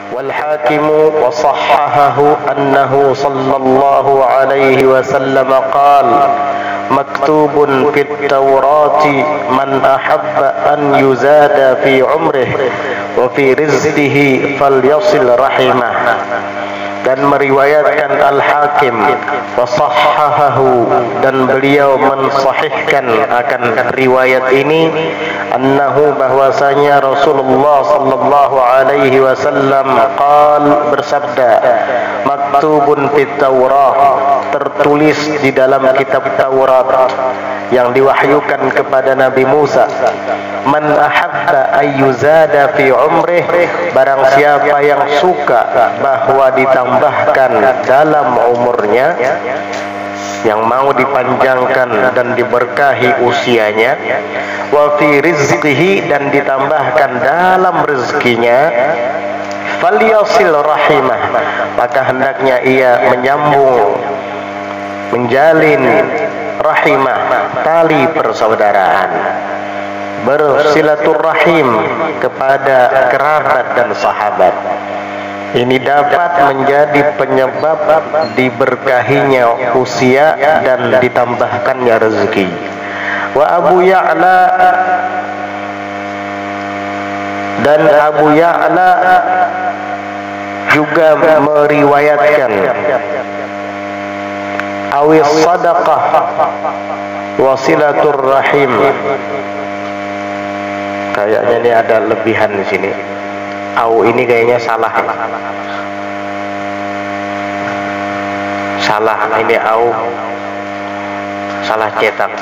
wal hakimu wa sahhahahu annahu sallallahu alaihi wasallam qala maktubun fit Taurati man ahabba an yuzada fi umrihi wa fi rizqihi falyasil rahimah. Dan meriwayatkan Al-Hakim wasahhahahu, dan beliau mensahihkan akan riwayat ini, annahu bahwasanya Rasulullah sallallahu alaihi wasallam bersabda, maktubun fit Taurah, tertulis di dalam kitab Taurat yang diwahyukan kepada Nabi Musa, man ahabba ayyuzada fi umrih, barang siapa yang suka bahwa ditambahkan dalam umurnya, yang mau dipanjangkan dan diberkahi usianya, wa fi rizqihi, dan ditambahkan dalam rezekinya, falyasil rahimah, maka hendaknya ia menyambung, menjalin rahimah, tali persaudaraan, bersilaturahim kepada kerabat dan sahabat. Ini dapat menjadi penyebab diberkahinya usia dan ditambahkannya rezeki. Wa Abu Ya'la, dan Abu Ya'la juga meriwayatkan awis sadaqah wasilatur rahim. Kayaknya ini ada lebihan di sini. Au ini kayaknya salah. Salah ini au. Salah cetak.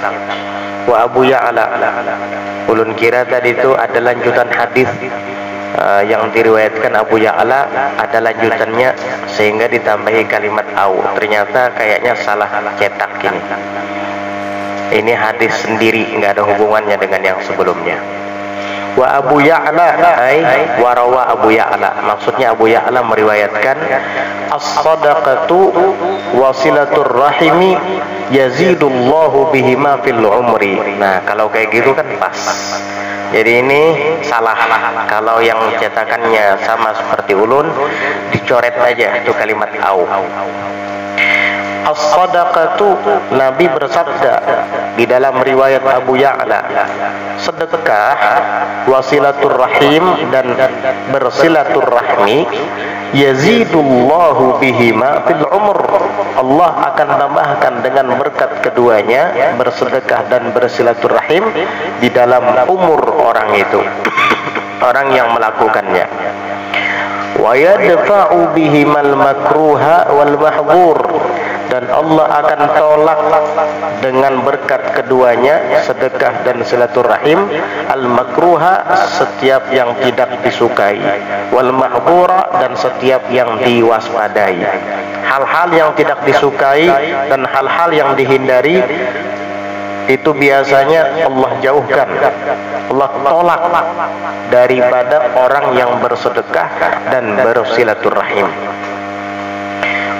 Wa Abu Ya'la. Ulun kira tadi itu ada lanjutan hadis yang diriwayatkan Abu Ya'la, ada lanjutannya sehingga ditambahi kalimat au. Ternyata kayaknya salah cetak ini. Ini hadis sendiri, nggak ada hubungannya dengan yang sebelumnya. Wa Abu Ya'la warawa Abu Ya'la, maksudnya Abu Ya'la meriwayatkan as-sadaqatu wasilatur rahimi yazidullahu bihima fil umri. Nah, kalau kayak gitu kan pas. Jadi ini salah. Kalau yang cetakannya sama seperti ulun, dicoret aja itu kalimat au. As-sadaqatu, Nabi bersabda di dalam riwayat Abu Ya'la, sedekah, wasilatur rahim, dan bersilaturrahmi, yazidullahu bihima fil umur, Allah akan tambahkan dengan berkat keduanya, bersedekah dan bersilaturrahim, di dalam umur orang itu, orang yang melakukannya. Wa yadfa'u bihimal makruha wal mahdzur, dan Allah akan tolak dengan berkat keduanya, sedekah dan silaturahim, al-makruha, setiap yang tidak disukai, wal mahdzura, dan setiap yang diwaspadai. Hal-hal yang tidak disukai dan hal-hal yang dihindari itu biasanya Allah jauhkan, Allah tolak daripada orang yang bersedekah dan bersilaturahim.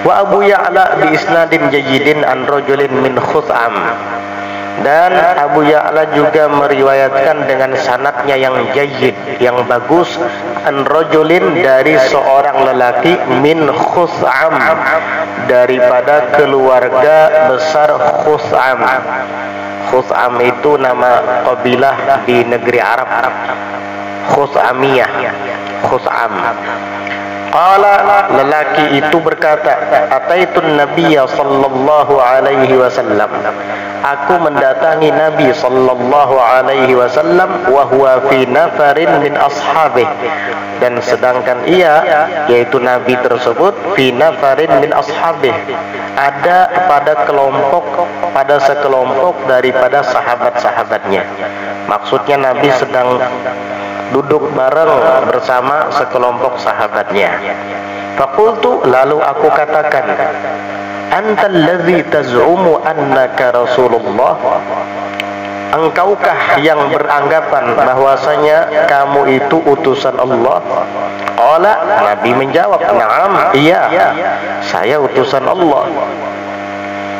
Wa Abu Ya'la bi isnadin jayyidin an rajulin min Khuz'am, dan Abu Ya'la juga meriwayatkan dengan sanadnya yang jayyid, yang bagus, an rajulin, dari seorang lelaki, min Khuz'am, daripada keluarga besar Khuz'am. Khuz'am itu nama kabilah di negeri Arab, Khuz'amiyah, Khuz'am. Qala, lelaki itu berkata, ataitun nabiyya sallallahu alaihi wasallam, aku mendatangi Nabi sallallahu alaihi wasallam, wa huwa fi nafarin min ashabih, dan sedangkan ia, yaitu Nabi tersebut, fi nafarin min ashabih, ada pada sekelompok daripada sahabat-sahabatnya. Maksudnya Nabi sedang duduk bareng bersama sekelompok sahabatnya. Faqultu, lalu aku katakan, antal ladzi taz'umu annaka Rasulullah, engkaukah yang beranggapan bahwasanya kamu itu utusan Allah? Qala, Nabi menjawab, na'am, iya, saya utusan Allah.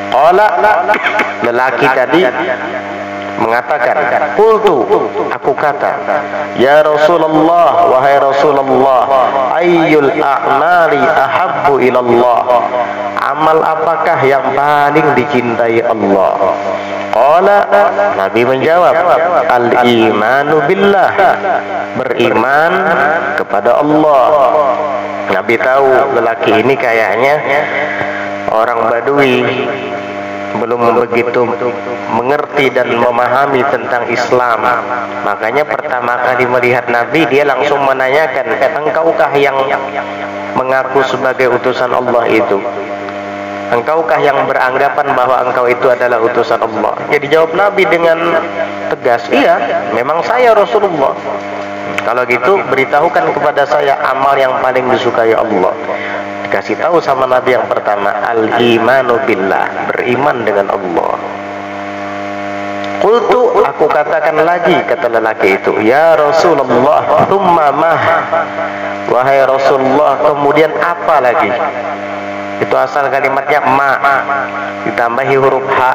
Qala, lelaki tadi mengatakan, qultu, aku kata, ya Rasulullah, wahai Rasulullah, ayyul a'mali ahabbu ilallah, amal apakah yang paling dicintai Allah? Qala, Nabi menjawab, al-imanu billah, beriman kepada Allah. Nabi tahu lelaki ini kayaknya orang Badui, belum begitu mengerti dan memahami tentang Islam. Makanya pertama kali melihat Nabi, dia langsung menanyakan, engkaukah yang mengaku sebagai utusan Allah itu? Engkaukah yang beranggapan bahwa engkau itu adalah utusan Allah? Jadi jawab Nabi dengan tegas, iya, memang saya Rasulullah. Kalau gitu beritahukan kepada saya amal yang paling disukai Allah. Dikasih tahu sama Nabi yang pertama, al-imanu billah, beriman dengan Allah. Qultu, aku katakan lagi, kata lelaki itu, ya Rasulullah, thumma mah, wahai Rasulullah, kemudian apa lagi? Itu asal kalimatnya ma, ditambahi huruf ha,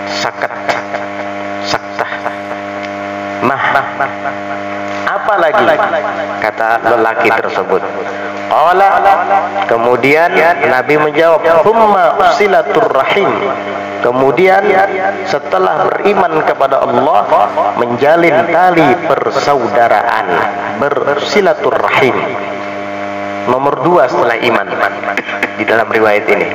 sakat, saktah, mah, apa lagi? Kata lelaki tersebut. Qala, kemudian Nabi menjawab, humma silatur rahim, kemudian setelah beriman kepada Allah, menjalin tali persaudaraan, bersilatur rahim. Nomor 2 setelah iman di dalam riwayat ini.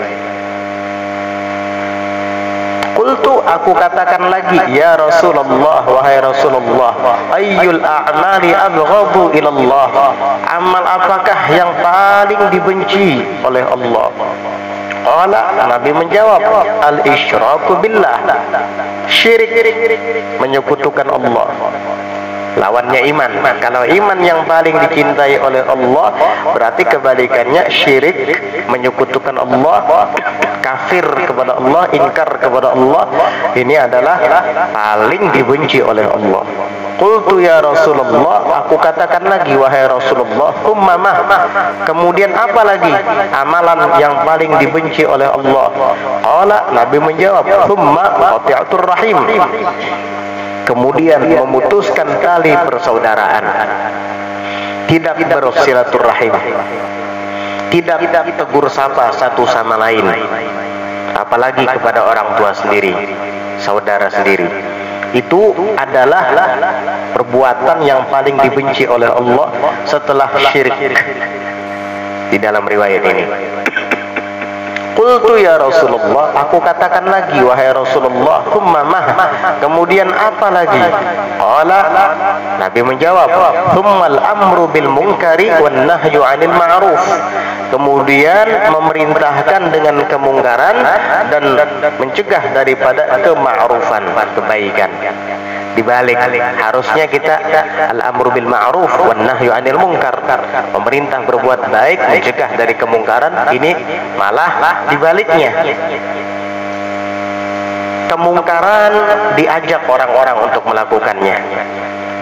Qultu, aku katakan lagi, ya Rasulullah, wahai Rasulullah, ayyul a'mali abghadu ilallah, amal apakah yang paling dibenci oleh Allah? Qala, Nabi menjawab, al-isyraku billah, syirik, menyekutukan Allah. Lawannya iman. Kalau iman yang paling dicintai oleh Allah, berarti kebalikannya syirik, menyekutukan Allah, kafir kepada Allah, ingkar kepada Allah. Ini adalah paling dibenci oleh Allah. Qultu ya Rasulullah, aku katakan lagi, wahai Rasulullah, ummamah, kemudian apa lagi amalan yang paling dibenci oleh Allah? Qala, Nabi menjawab, thumma qati'atur rahim, kemudian memutuskan tali persaudaraan, tidak bersilaturahim, tidak tegur sapa satu sama lain, apalagi kepada orang tua sendiri, saudara sendiri. Itu adalah perbuatan yang paling dibenci oleh Allah setelah syirik di dalam riwayat ini. Qultu ya Rasulullah, aku katakan lagi, wahai Rasulullah, thumma mah, kemudian apa lagi? Qala, Nabi menjawab, thummal amru bil munkari wan nahyu 'anil ma'ruf, kemudian memerintahkan dengan kemungkaran dan mencegah daripada kema'rufan, kebaikan. Dibalik, harusnya kita al-amru bil ma'ruf wan nahyu 'anil munkar, pemerintah berbuat baik, mencegah dari kemungkaran. Ini malah dibaliknya, kemungkaran diajak orang-orang untuk melakukannya,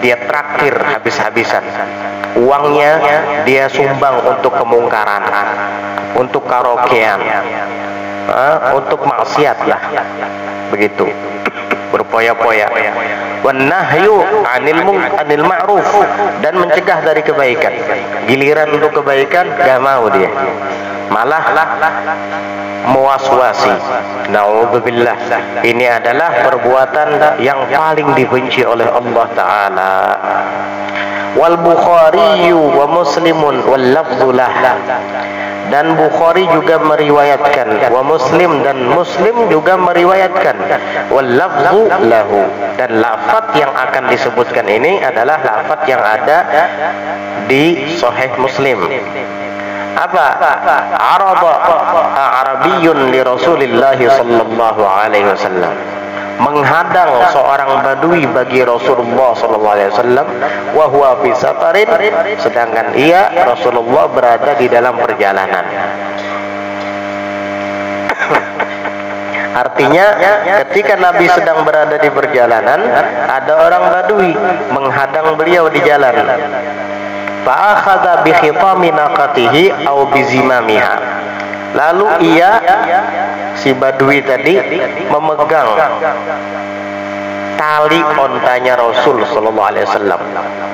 dia traktir habis-habisan, uangnya dia sumbang untuk kemungkaran, untuk karaokean, untuk maksiat lah, begitu, berpoya-poya. Wan nahyu 'anil ma'ruf, dan mencegah dari kebaikan. Giliran untuk kebaikan gak mau dia, malah mewaswasi. Na'udzubillah. Ini adalah perbuatan yang paling dibenci oleh Allah Ta'ala. Wal Bukhari wa Muslimun wal lafdhu lah, dan Bukhari juga meriwayatkan, wa Muslim, dan Muslim juga meriwayatkan, wal lafdhu lahu, dan lafaz yang akan disebutkan ini adalah lafaz yang ada di Sahih Muslim. Apa? Arada Arabiyyun li Rasulillah sallallahu alaihi wasallam, menghadang seorang badui bagi Rasulullah sallallahu alaihi wasallam, wa huwa fi safarin, sedangkan ia Rasulullah berada di dalam perjalanan. Artinya ketika Nabi sedang berada di perjalanan, ada orang badui menghadang beliau di jalan. Fa'akhadha bi khitami naqatihi aw bi zimamiha, lalu ia si Badui tadi memegang tali ontanya Rasul Sallallahu Alaihi Wasallam.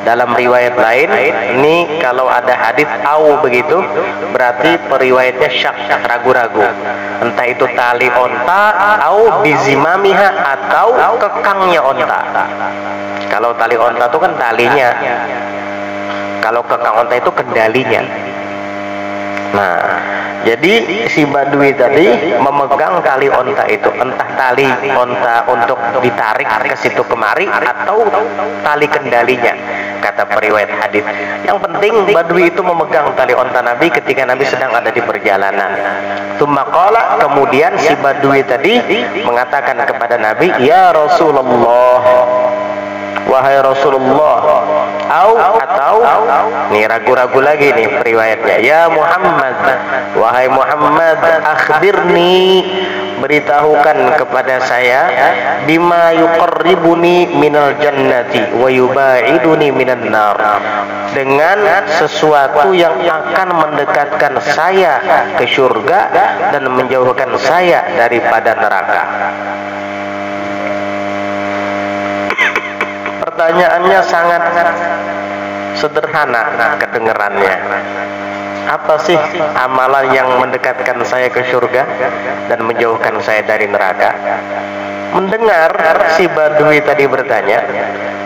Dalam riwayat lain, ini kalau ada hadis au begitu, berarti periwayatnya syak, ragu-ragu. Entah itu tali onta, au bizimamiha, atau kekangnya onta. Kalau tali onta itu kan talinya, kalau kekang onta itu kendalinya. Nah, jadi si Badui tadi memegang tali onta itu, entah tali onta untuk ditarik ke situ kemari atau tali kendalinya, kata periwayat hadis. Yang penting Badui itu memegang tali onta Nabi ketika Nabi sedang ada di perjalanan. Tsumma qala, kemudian si Badui tadi mengatakan kepada Nabi, "Ya Rasulullah, wahai Rasulullah," atau nih ragu-ragu lagi nih periwayatnya, "Ya Muhammad, wahai Muhammad, akhbirni, beritahukan kepada saya, bima yuqarribuni minal jannati wa yubaiduni minan nar, dengan sesuatu yang akan mendekatkan saya ke surga dan menjauhkan saya daripada neraka." Pertanyaannya sangat sederhana kedengarannya. Apa sih amalan yang mendekatkan saya ke surga dan menjauhkan saya dari neraka? Mendengar si Badui tadi bertanya,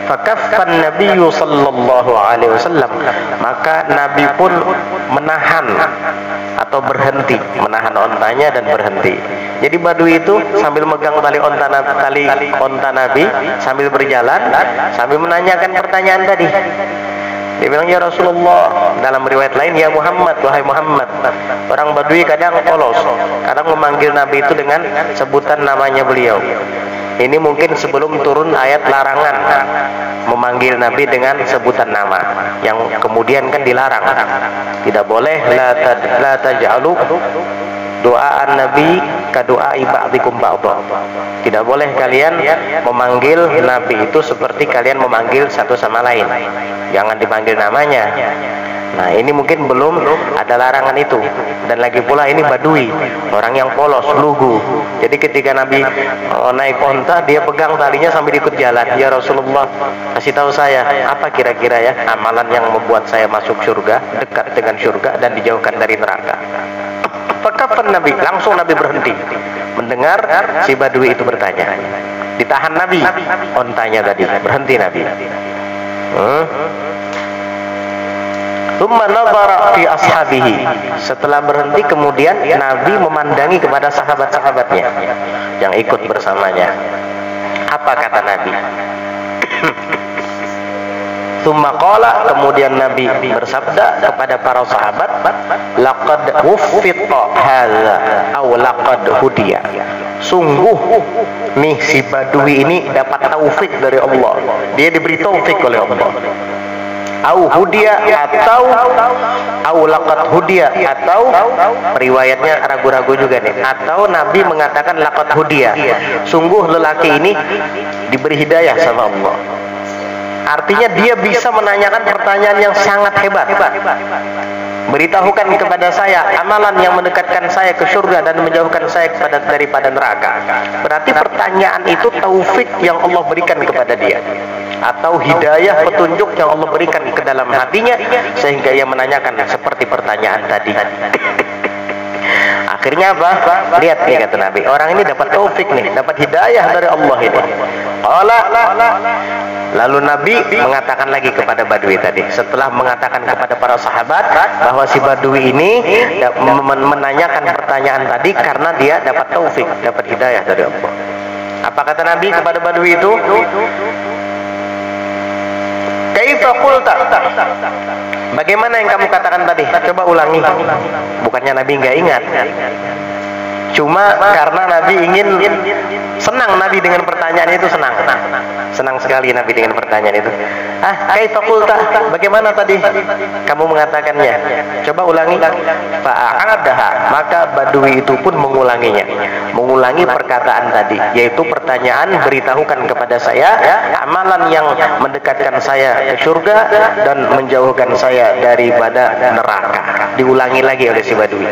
fakaffan Nabiyyu sallallahu alaihi wasallam, maka Nabi pun menahan atau berhenti, menahan ontanya dan berhenti. Jadi Badui itu sambil megang tali onta Nabi sambil berjalan, sambil menanyakan pertanyaan tadi. Dia bilang, "Ya Rasulullah," dalam riwayat lain, "Ya Muhammad, wahai Muhammad." Orang Badui kadang polos, kadang memanggil Nabi itu dengan sebutan namanya beliau. Ini mungkin sebelum turun ayat larangan memanggil Nabi dengan sebutan nama, yang kemudian kan dilarang. Tidak boleh, la taj'alu doaan Nabi ka doa ba'dikum ba'dha. Tidak boleh kalian memanggil Nabi itu seperti kalian memanggil satu sama lain. Jangan dipanggil namanya. Nah, ini mungkin belum ada larangan itu. Dan lagi pula ini Badui, orang yang polos, lugu. Jadi ketika Nabi naik onta, dia pegang talinya sambil ikut jalan. "Ya Rasulullah, kasih tahu saya, apa kira-kira ya amalan yang membuat saya masuk surga, dekat dengan surga dan dijauhkan dari neraka?" Fakaffan Nabi, langsung Nabi berhenti mendengar si Badui itu bertanya. Ditahan Nabi ontanya tadi, berhenti Nabi. Tsumma nadhara fi ashabihi, setelah berhenti kemudian Nabi memandangi kepada sahabat-sahabatnya yang ikut bersamanya. Apa kata Nabi? Tsumma qala, kemudian Nabi bersabda kepada para sahabat, "Laqad wuffiqa hadza aw laqad hudiya." Sungguh nih si Badui ini dapat taufik dari Allah. Dia diberi taufik oleh Allah. Au hudiya atau laqad hudiya, atau riwayatnya ragu-ragu juga nih, atau Nabi mengatakan laqad hudiya, sungguh lelaki ini diberi hidayah sama Allah. Artinya dia bisa menanyakan pertanyaan yang sangat hebat. Beritahukan kepada saya amalan yang mendekatkan saya ke surga dan menjauhkan saya daripada neraka. Berarti pertanyaan itu taufik yang Allah berikan kepada dia, atau hidayah, petunjuk yang Allah berikan ke dalam hatinya, sehingga ia menanyakan seperti pertanyaan tadi. Akhirnya apa? Lihat nih kata Nabi, orang ini dapat taufik nih, dapat hidayah dari Allah ini. Lalu Nabi mengatakan lagi kepada Badui tadi, setelah mengatakan kepada para sahabat bahwa si Badui ini menanyakan pertanyaan tadi karena dia dapat taufik, dapat hidayah dari Allah. Apa kata Nabi kepada Badui itu? Kaifa qulta? Bagaimana yang kamu katakan tadi? Coba ulangi. Bukannya Nabi nggak ingat, cuma karena Nabi ingin senang, Nabi dengan pertanyaan itu senang sekali Nabi dengan pertanyaan itu. Kaifa qulta? Bagaimana tadi kamu mengatakannya? Coba ulangi. Fa'adaha, maka Badui itu pun mengulanginya, mengulangi perkataan tadi, yaitu pertanyaan, beritahukan kepada saya amalan yang mendekatkan saya ke surga dan menjauhkan saya daripada neraka. Diulangi lagi oleh si Badui.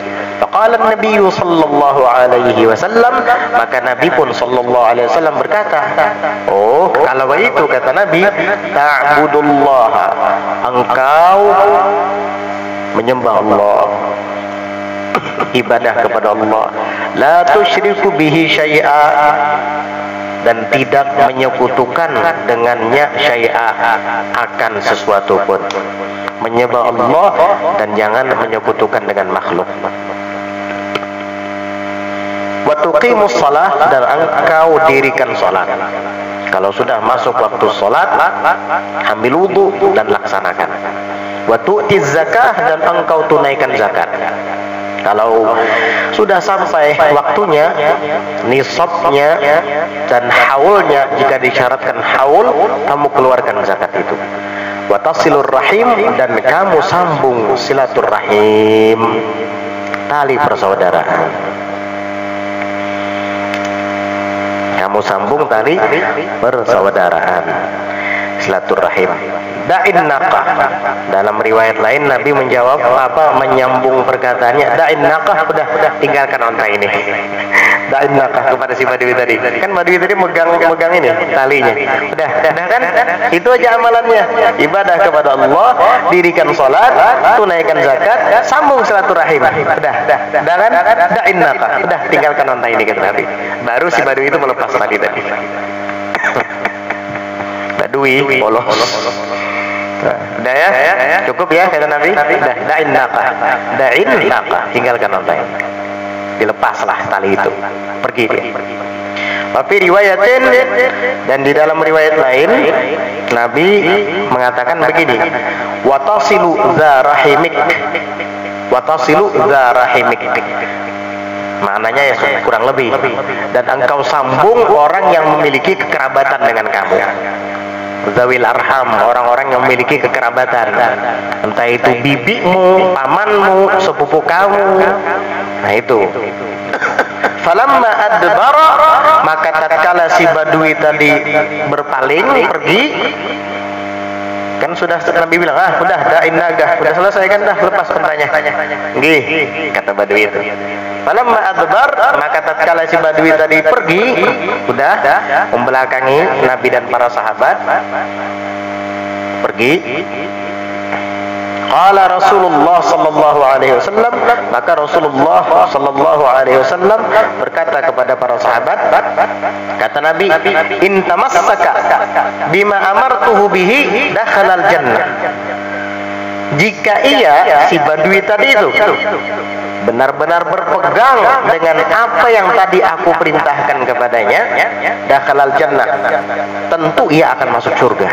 Faqala Nabi sallallahu alaihi wasallam, maka Nabi pun sallallahu alaihi wasallam berkata, oh, kalau begitu kata Nabi, ta'budullah, engkau menyembah Allah, ibadah kepada Allah, la tusyriku bihi syai'a, dan tidak menyekutukan dengannya syai'a, akan sesuatu pun. Menyembah Allah dan jangan menyekutukan dengan makhluk. Wa tuqimus shalah, dan engkau dirikan salat. Kalau sudah masuk waktu salat, ambil wudu dan laksanakan. Wa tu'tiz zakah, dan engkau tunaikan zakat. Kalau sudah sampai waktunya, nisabnya dan haulnya, jika disyaratkan haul, kamu keluarkan zakat itu. Wa tasilur rahim, dan kamu sambung silaturrahim, tali persaudaraan. Kamu sambung tali persaudaraan, silaturrahim. Da'in naqah. Dalam riwayat lain Nabi menjawab menyambung perkataannya, da'in naqah, udah tinggalkan onta ini. Da'in naqah kepada si Badui tadi. Kan Badui tadi megang ini talinya. Udah kan? Itu aja amalannya. Ibadah kepada Allah, dirikan salat, tunaikan zakat, sambung silaturahim. Udah kan? Da'in naqah. Udah tinggalkan onta ini kata Nabi. Baru si Badui itu melepas tali tadi. Badui polos. Udah ya? Cukup ya kata Nabi? Udah, da'in naqah. Da'in naqah, tinggalkan onta ini. Dilepaslah tali itu, pergi dia. Tapi riwayatin, dan di dalam riwayat lain Nabi mengatakan begini, watasilu dza rahimik, watasilu dza rahimik, maknanya ya kurang lebih, dan engkau sambung orang yang memiliki kekerabatan dengan kamu. Zawil arham, orang-orang yang memiliki kekerabatan, entah itu bibimu, pamanmu, sepupu kamu. Nah itu. Falamma adbara, maka tatkala si Badui tadi berpaling pergi, kan sudah Nabi bilang, udah da'in nagah, udah selesai kan, dah lepas pentanya. Nggih, kata Badui itu. Falamma adbar, maka tatkala si Badui tadi pergi, udah membelakangi Nabi dan para sahabat, pergi. Qala Rasulullah sallallahu alaihi wasallam, maka Rasulullah sallallahu alaihi wasallam berkata kepada para sahabat, kata Nabi, in tamassaka bima amartuhu bihi dakhalal jannah. Jika ia, si Badui tadi itu, benar-benar berpegang dengan apa yang tadi aku perintahkan kepadanya, dakhalal jannah, tentu ia akan masuk surga.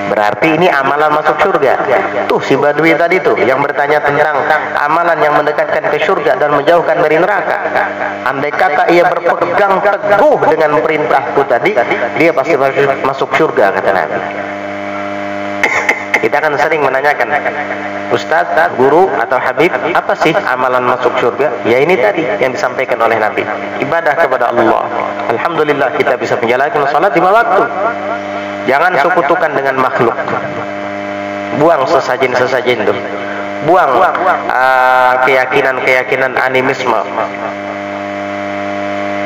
Berarti ini amalan masuk surga. Tuh si Badui tadi tuh yang bertanya tentang amalan yang mendekatkan ke surga dan menjauhkan dari neraka. Andai kata ia berpegang teguh dengan perintahku tadi, dia pasti masuk surga, kata Nabi. Kita akan sering menanyakan, Ustaz, guru atau Habib, apa sih amalan masuk surga? Ya ini tadi yang disampaikan oleh Nabi, ibadah kepada Allah. Alhamdulillah kita bisa menjalankan salat 5 waktu. Jangan sekutukan dengan makhluk. Buang sesajen-sesajen itu. Buang keyakinan-keyakinan animisme.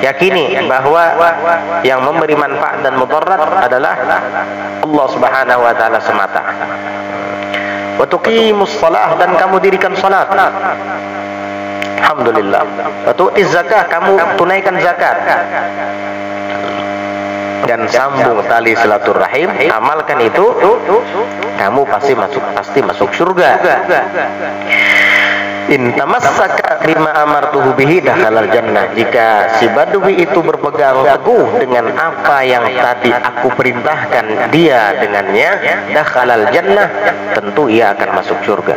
Yakini bahwa yang memberi manfaat dan mudarat adalah Allah Subhanahu wa taala semata. Wa tuqimus shalah, dan kamu dirikan salat. Alhamdulillah. Wa tu'tiz zakah, kamu tunaikan zakat. Dan sambung tali silaturahim, amalkan itu, kamu pasti masuk surga. In tamassaka bima amartuhu bihi dakhalal jannah. Jika si Badui itu berpegang teguh dengan apa yang tadi aku perintahkan dia dengannya, dakhalal jannah, tentu ia akan masuk surga.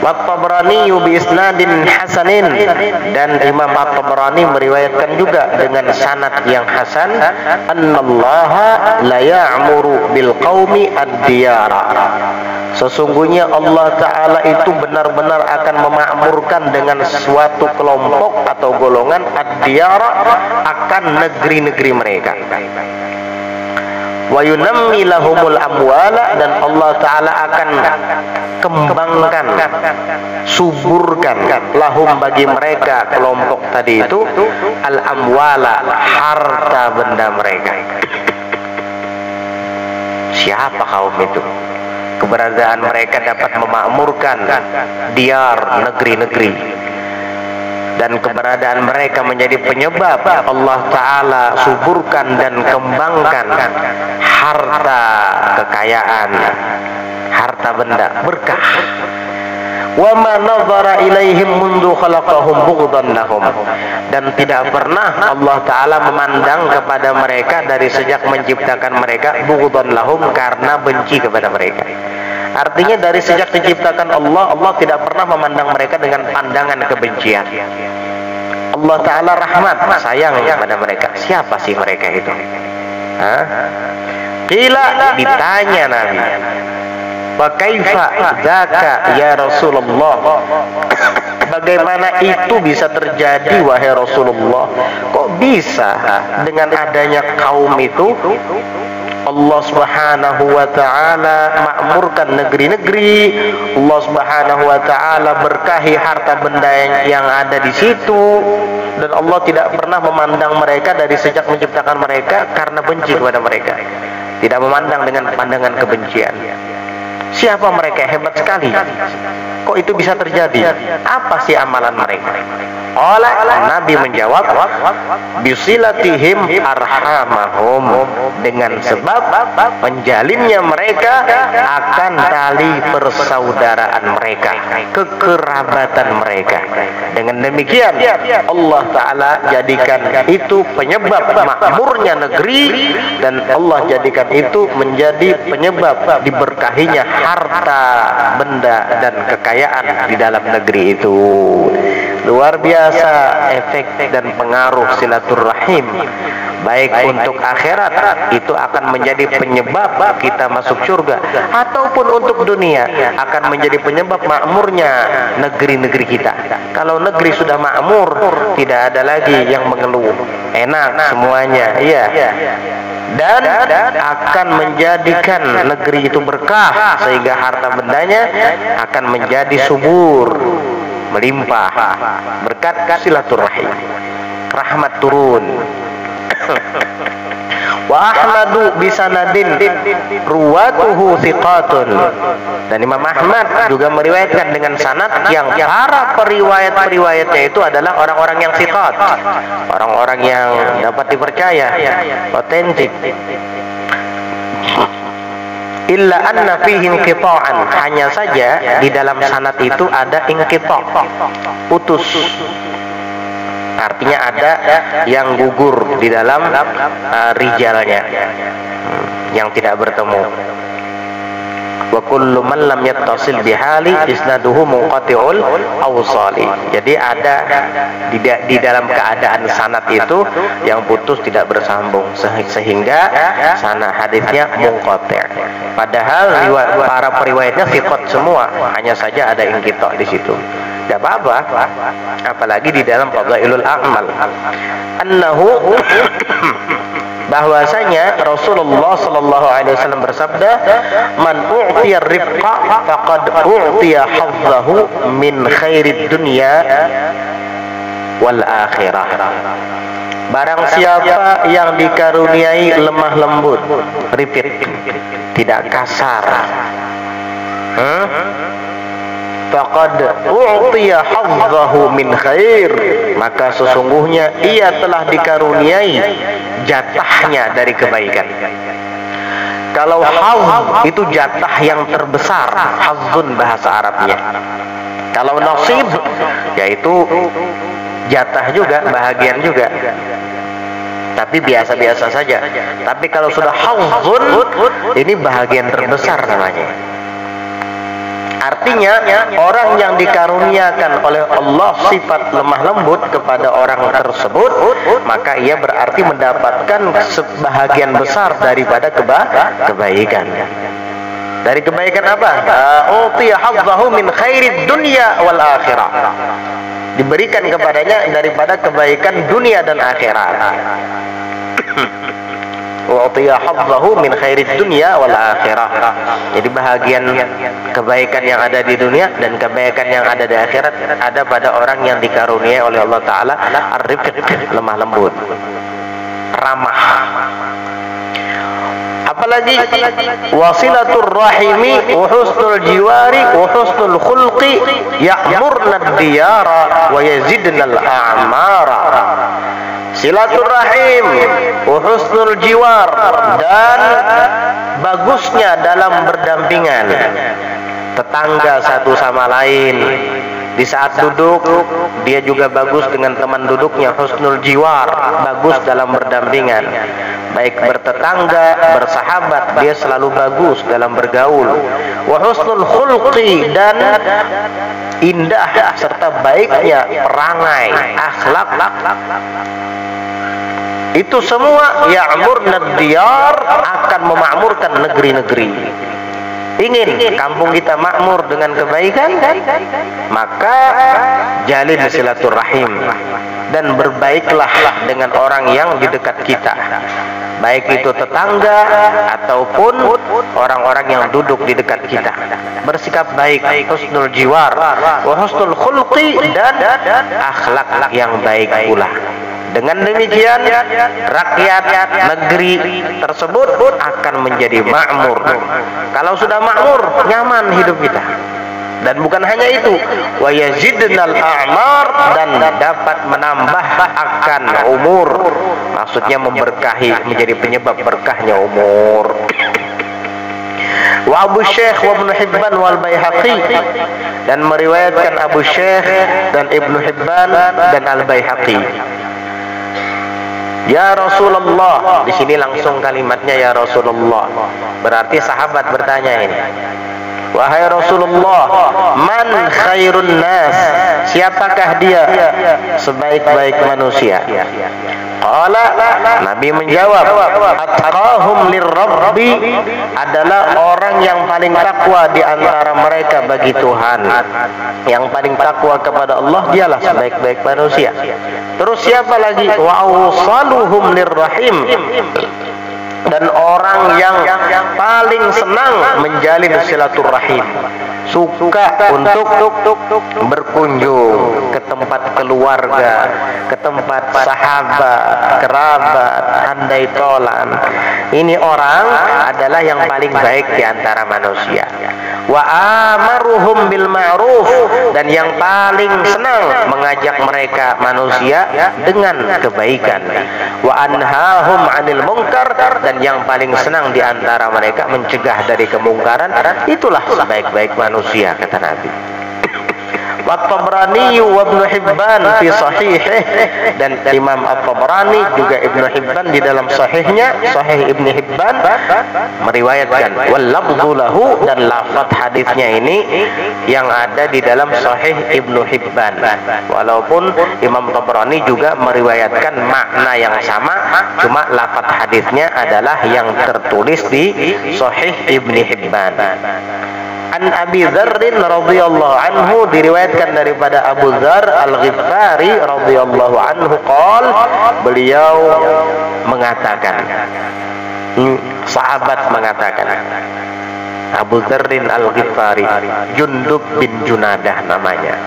At-Tabrani bi isnadin hasanin, dan Imam At-Tabrani meriwayatkan juga dengan sanad yang hasan, annallaha la ya'muru bil qaumi ad-diyara. Sesungguhnya Allah Ta'ala itu benar-benar akan memakmurkan dengan suatu kelompok atau golongan ad-diyara, akan negeri-negeri mereka. Wa yunammi lahumul amwala, dan Allah Ta'ala akan kembangkan, suburkan lahum bagi mereka kelompok tadi itu al-amwala, harta benda mereka. Siapa kaum itu? Keberadaan mereka dapat memakmurkan diar, negeri-negeri, dan keberadaan mereka menjadi penyebab Allah Ta'ala suburkan dan kembangkan harta kekayaan, harta benda, berkah. Wa ma nazara ilaihim mundu khalaqahum bughdan lahum, dan tidak pernah Allah Ta'ala memandang kepada mereka dari sejak menciptakan mereka bughdan lahum, karena benci kepada mereka. Artinya dari sejak diciptakan Allah, Allah tidak pernah memandang mereka dengan pandangan kebencian. Allah Ta'ala rahmat, sayang kepada mereka. Siapa sih mereka itu? Qila, ditanya Nabi, wa kaifa dzaka ya Rasulullah, bagaimana itu bisa terjadi wahai Rasulullah? Kok bisa dengan adanya kaum itu Allah Subhanahu wa Ta'ala makmurkan negeri-negeri, Allah Subhanahu wa Ta'ala berkahi harta benda yang ada di situ, dan Allah tidak pernah memandang mereka dari sejak menciptakan mereka karena benci kepada mereka, tidak memandang dengan pandangan kebencian. Siapa mereka? Hebat sekali. Kok itu bisa terjadi? Apa sih amalan mereka? Oleh Nabi menjawab, bisilatihim arhamahum, dengan sebab menjalinnya mereka akan tali persaudaraan mereka, kekerabatan mereka. Dengan demikian Allah Ta'ala jadikan itu penyebab makmurnya negeri, dan Allah jadikan itu menjadi penyebab diberkahinya harta benda dan kekayaan di dalam negeri itu. Luar biasa efek dan pengaruh silaturahim, baik untuk akhirat, itu akan menjadi penyebab kita masuk surga, ataupun untuk dunia akan menjadi penyebab makmurnya negeri-negeri kita. Kalau negeri sudah makmur, tidak ada lagi yang mengeluh, enak semuanya, iya, dan akan menjadikan negeri itu berkah, sehingga harta bendanya akan menjadi subur, melimpah berkat silaturahim, rahmat turun. Wa Ahmadu bisanadin ruwatuhu thiqatun, dan Imam Ahmad juga meriwayatkan dengan sanad yang para periwayat-periwayatnya itu adalah orang-orang yang thiqat, orang-orang yang dapat dipercaya, otentik. Illa anna fihi inqita'an, hanya saja di dalam sanad itu ada inqita', putus. Artinya ada yang gugur di dalam rijalnya, yang tidak bertemu. Wa kullu man lam yattasil bihali isnaduhu munqati'ul awsali. Jadi ada di dalam keadaan sanad itu yang putus, tidak bersambung, sehingga sanad hadisnya munqati'. Padahal para periwayatnya thiqat semua, hanya saja ada inqita' di situ. Tidak apa-apa, apalagi di dalam Fadailul A'mal. Annahu, bahwasanya Rasulullah sallallahu alaihi wasallam bersabda, man u'tiya rifqa faqad u'tiya hadzahu min khairid dunya wal akhirah. Barang siapa yang dikaruniai lemah lembut, rifq, tidak kasar, faqad u'tiya hadzahu min khair, maka sesungguhnya ia telah dikaruniai jatahnya dari kebaikan. Kalau hadz itu jatah yang terbesar, hadzun bahasa Arabnya. Kalau nasib, yaitu jatah juga, bahagian juga, tapi biasa-biasa saja. Tapi kalau sudah hadzun, ini bahagian terbesar namanya. Artinya orang yang dikaruniakan oleh Allah sifat lemah lembut kepada orang tersebut, maka ia berarti mendapatkan sebahagian besar daripada kebaikan. Dari kebaikan apa? Utiya hadzahu min khairid dunya wal akhirah. Diberikan kepadanya daripada kebaikan dunia dan akhirat. u'tiya hadzahu min khairid dunya wal akhirah. Jadi bahagian kebaikan yang ada di dunia dan kebaikan yang ada di akhirat ada pada orang yang dikaruniai oleh Allah Ta'ala ar-rifq, lemah lembut, ramah. Apalagi wasilatur rahimi wa husnul jiwari wa husnul khulqi ya'murna ad-diyara wa yazidna al-a'mara. Silaturahim wa husnul jiwar, dan bagusnya dalam berdampingan tetangga satu sama lain. Di saat duduk dia juga bagus dengan teman duduknya, husnul jiwar, bagus dalam berdampingan. Baik bertetangga, bersahabat, dia selalu bagus dalam bergaul. Wa husnul khulqi, dan indah serta baiknya perangai, akhlak. Itu semua ya'murna diyar, akan memakmurkan negeri-negeri. Ingin kampung kita makmur dengan kebaikan, maka jalin silaturahim dan berbaiklah dengan orang yang di dekat kita, baik itu tetangga ataupun orang-orang yang duduk di dekat kita. Bersikap baik, husnul jiwar wa husnul khulqi, dan akhlak yang baik pula. Dengan demikian rakyat negeri tersebut akan menjadi makmur. Kalau sudah makmur, nyaman hidup kita. Dan bukan hanya itu, wa yazidnal a'mar, dan dapat menambah akan umur. Maksudnya memberkahi, menjadi penyebab berkahnya umur. Wa Abu Syekh wa Ibnu Hibban wal Baihaqi, dan meriwayatkan Abu Syekh dan Ibnu Hibban dan Al Baihaqi. Ya Rasulullah, di sini langsung kalimatnya ya Rasulullah. Berarti sahabat bertanya ini, wahai Rasulullah, man khairun nas, siapakah dia sebaik-baik manusia? Qala, Nabi menjawab, atqahum lirrabbi, adalah orang yang paling takwa di antara mereka bagi Tuhan. Yang paling takwa kepada Allah dialah sebaik-baik manusia. Terus siapa lagi? Wa awsaluhum lirrahim, dan orang yang paling senang menjalin silaturahim, suka untuk berkunjung ke tempat keluarga, ke tempat sahabat, kerabat, andai tolan. Ini orang adalah yang paling baik di antara manusia. Wa amaruhum bil ma'ruf, dan yang paling senang mengajak mereka manusia dengan kebaikan. Wa anhahum 'anil munkar, dan yang paling senang di antara mereka mencegah dari kemungkaran. Itulah sebaik-baik manusia, kata Nabi. Wa Tabrani wa Ibnu Hibban fi sahihih, dan Imam At-Tabrani juga Ibnu Hibban di dalam sahihnya, Sahih Ibnu Hibban, meriwayatkan wal lafdhu lahu, dan lafaz hadisnya ini yang ada di dalam Sahih Ibnu Hibban. Walaupun Imam Tabrani juga meriwayatkan makna yang sama, cuma lafaz hadisnya adalah yang tertulis di Sahih Ibnu Hibban. An Abi Dzar radhiyallahu anhu, diriwayatkan daripada Abu Dzar Al-Ghifari radhiyallahu anhu, qol, beliau mengatakan, sahabat mengatakan, Abu Dzar Al-Ghifari, Jundub bin Junadah namanya.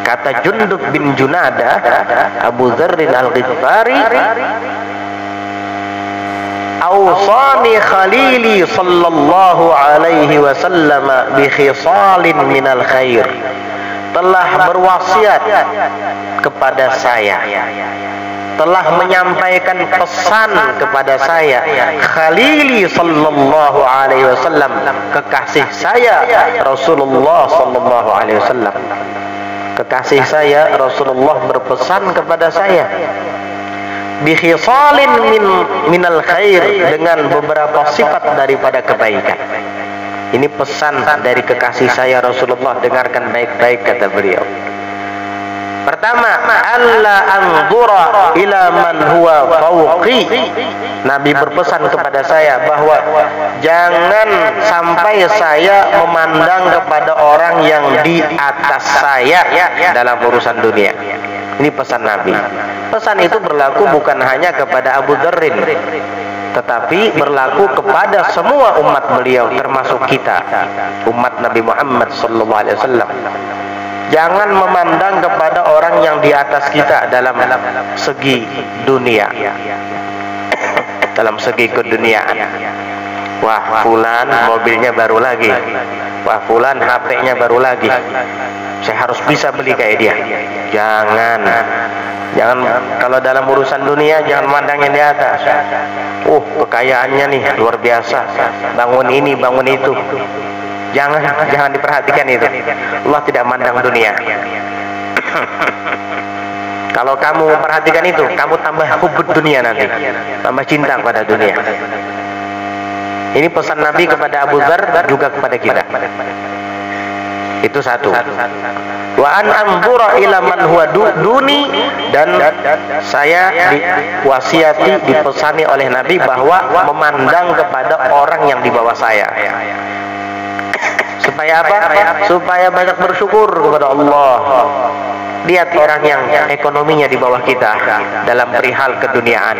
Kata Jundub bin Junadah, Abu Dzar Al-Ghifari, awsani khalili sallallahu alaihi wasallam bi khisalin minal khair, telah berwasiat kepada saya, telah menyampaikan pesan kepada saya, khalili sallallahu alaihi wasallam, kekasih saya Rasulullah sallallahu alaihi wasallam. Kekasih saya Rasulullah berpesan kepada saya, bikhisalin minal khair, dengan beberapa sifat daripada kebaikan. Ini pesan dari kekasih saya Rasulullah, dengarkan baik-baik, kata beliau. Pertama, alla anzura ila man huwa fawqi. Nabi berpesan kepada saya bahwa jangan sampai saya memandang kepada orang yang di atas saya dalam urusan dunia. Ini pesan Nabi. Pesan itu berlaku bukan hanya kepada Abu Dzarrin, tetapi berlaku kepada semua umat beliau, termasuk kita, umat Nabi Muhammad sallallahu alaihi wasallam. Jangan memandang kepada orang yang di atas kita dalam segi dunia, dalam segi keduniaan. Wah, fulan mobilnya baru lagi, wah fulan HP-nya baru lagi, saya harus bisa beli kayak dia. Jangan kalau dalam urusan dunia jangan mandang yang di atas. Kekayaannya nih luar biasa, bangun ini bangun itu. Jangan diperhatikan itu. Allah tidak mandang dunia. Kalau kamu perhatikan itu, kamu tambah hubud dunia nanti, tambah cinta kepada dunia. Ini pesan Nabi kepada Abu Dzar, juga kepada kita. Itu satu. Wa an anzura ila man huwa duni, dan saya diwasiati, dipesani oleh Nabi bahwa memandang kepada orang yang di bawah saya. Supaya apa? Supaya banyak bersyukur kepada Allah. Lihat orang yang ekonominya di bawah kita dalam perihal keduniaan.